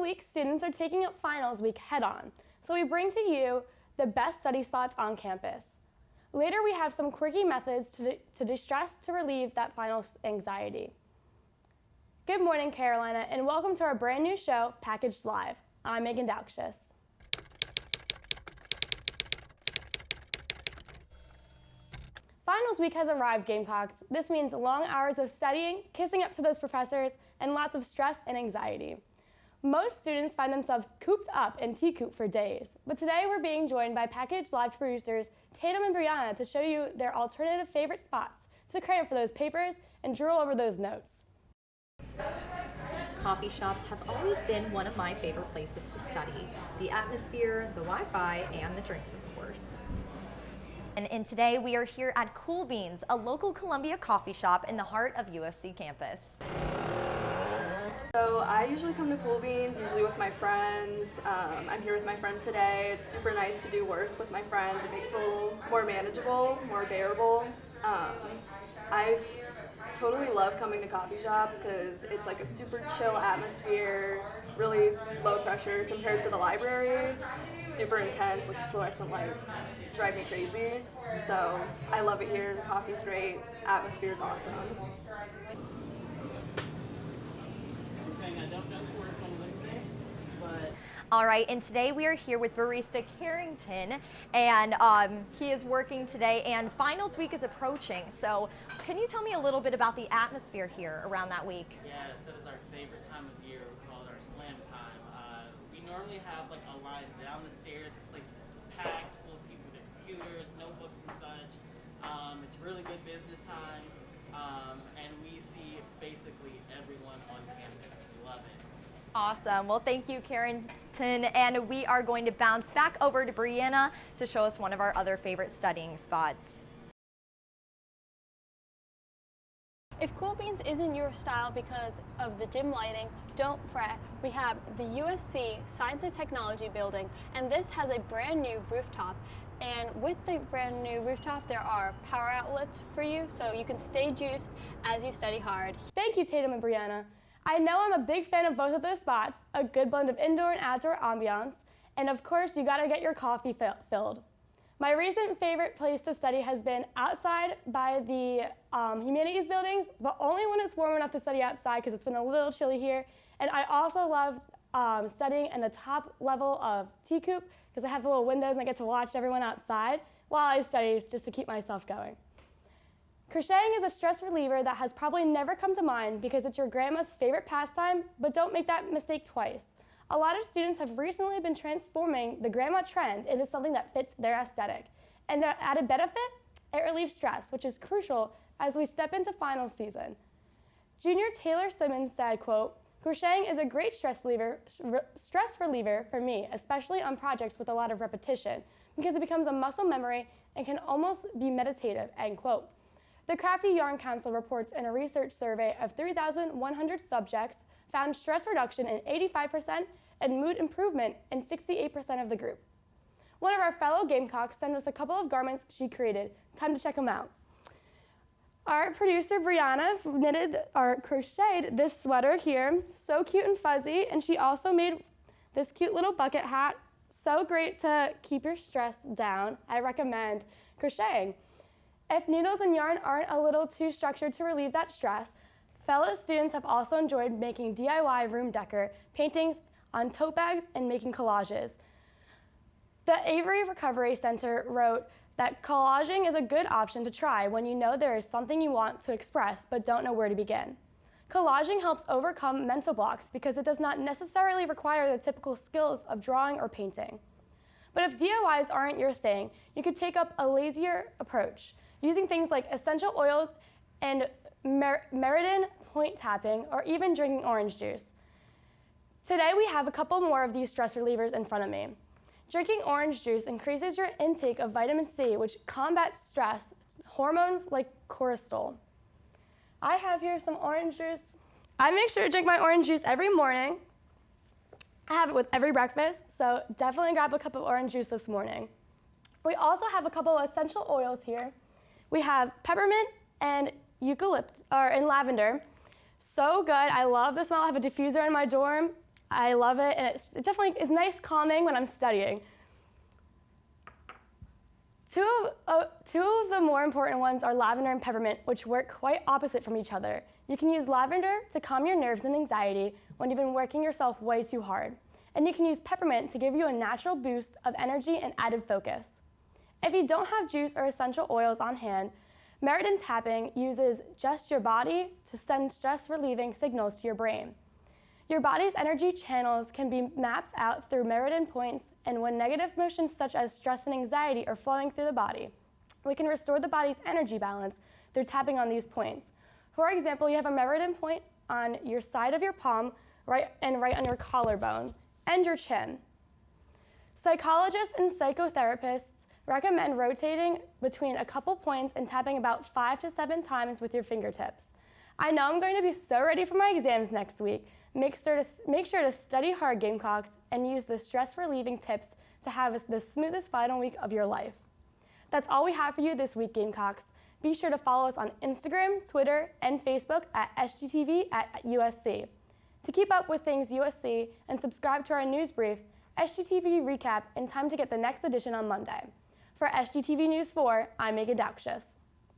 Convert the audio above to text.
week, students are taking up finals week head-on, so we bring to you the best study spots on campus. Later, we have some quirky methods to distress to relieve that finals anxiety. Good morning, Carolina, and welcome to our brand new show, Packaged Live. I'm Megan Dowkshus. Finals week has arrived, Gamecocks. This means long hours of studying, kissing up to those professors, and lots of stress and anxiety. Most students find themselves cooped up in T-Coop for days, but today we're being joined by Packaged Live producers Tatum and Brianna to show you their alternative favorite spots to cram for those papers and drool over those notes. Coffee shops have always been one of my favorite places to study. The atmosphere, the Wi-Fi, and the drinks, of course. And today we are here at Cool Beans, a local Columbia coffee shop in the heart of UofSC campus. So I usually come to Cool Beans, usually with my friends. I'm here with my friend today. It's super nice to do work with my friends. It makes it a little more manageable, more bearable. I totally love coming to coffee shops because it's like a super chill atmosphere, really low pressure compared to the library. Super intense, like fluorescent lights drive me crazy. So I love it here. The coffee's great, atmosphere's awesome. All right, and today we are here with barista Carrington, and he is working today, and finals week is approaching. So can you tell me a little bit about the atmosphere here around that week? Yes, that is our favorite time of year. We call it our slam time. We normally have like a line down the stairs. This place is packed full of people with their computers, notebooks and such. It's really good business time, and we see basically everyone on campus. We love it. Awesome. Well, thank you, Carrington. And we are going to bounce back over to Brianna to show us one of our other favorite studying spots. If Cool Beans isn't your style because of the dim lighting, don't fret. We have the UofSC Science and Technology building, and this has a brand new rooftop. And with the brand new rooftop, there are power outlets for you, so you can stay juiced as you study hard. Thank you, Tatum and Brianna. I know I'm a big fan of both of those spots, a good blend of indoor and outdoor ambiance, and of course, you gotta get your coffee filled. My recent favorite place to study has been outside by the humanities buildings, but only when it's warm enough to study outside because it's been a little chilly here. And I also love studying in the top level of T-Coop because I have the little windows and I get to watch everyone outside while I study just to keep myself going. Crocheting is a stress reliever that has probably never come to mind because it's your grandma's favorite pastime, but don't make that mistake twice. A lot of students have recently been transforming the grandma trend into something that fits their aesthetic. And the added benefit? It relieves stress, which is crucial as we step into final season. Junior Taylor Simmons said, quote, "Crocheting is a great stress reliever for me, especially on projects with a lot of repetition, because it becomes a muscle memory and can almost be meditative," end quote. The Crafty Yarn Council reports in a research survey of 3,100 subjects found stress reduction in 85% and mood improvement in 68% of the group. One of our fellow Gamecocks sent us a couple of garments she created. Time to check them out. Our producer Brianna crocheted this sweater here, so cute and fuzzy, and she also made this cute little bucket hat. So great to keep your stress down. I recommend crocheting. If needles and yarn aren't a little too structured to relieve that stress, fellow students have also enjoyed making DIY room decor, paintings on tote bags, and making collages. The Avery Recovery Center wrote that collaging is a good option to try when you know there is something you want to express but don't know where to begin. Collaging helps overcome mental blocks because it does not necessarily require the typical skills of drawing or painting. But if DIYs aren't your thing, you could take up a lazier approach, using things like essential oils and Meridian point tapping, or even drinking orange juice. Today we have a couple more of these stress relievers in front of me. Drinking orange juice increases your intake of vitamin C, which combats stress hormones like cortisol. I have here some orange juice. I make sure to drink my orange juice every morning. I have it with every breakfast, so definitely grab a cup of orange juice this morning. We also have a couple of essential oils here. We have peppermint and eucalyptus, and lavender. So good. I love the smell. I have a diffuser in my dorm. I love it, and it definitely is nice calming when I'm studying. Two of the more important ones are lavender and peppermint, which work quite opposite from each other. You can use lavender to calm your nerves and anxiety when you've been working yourself way too hard. And you can use peppermint to give you a natural boost of energy and added focus. If you don't have juice or essential oils on hand, Meridian tapping uses just your body to send stress-relieving signals to your brain. Your body's energy channels can be mapped out through Meridian points, and when negative emotions such as stress and anxiety are flowing through the body, we can restore the body's energy balance through tapping on these points. For example, you have a Meridian point on your side of your palm, right on your collarbone, and your chin. Psychologists and psychotherapists recommend rotating between a couple points and tapping about 5 to 7 times with your fingertips. I know I'm going to be so ready for my exams next week. Make sure to study hard, Gamecocks, and use the stress-relieving tips to have the smoothest final week of your life. That's all we have for you this week, Gamecocks. Be sure to follow us on Instagram, Twitter, and Facebook at SGTV at UofSC. To keep up with things USC and subscribe to our news brief, SGTV Recap, in time to get the next edition on Monday. For SGTV News 4, I'm Megan Dowkshius.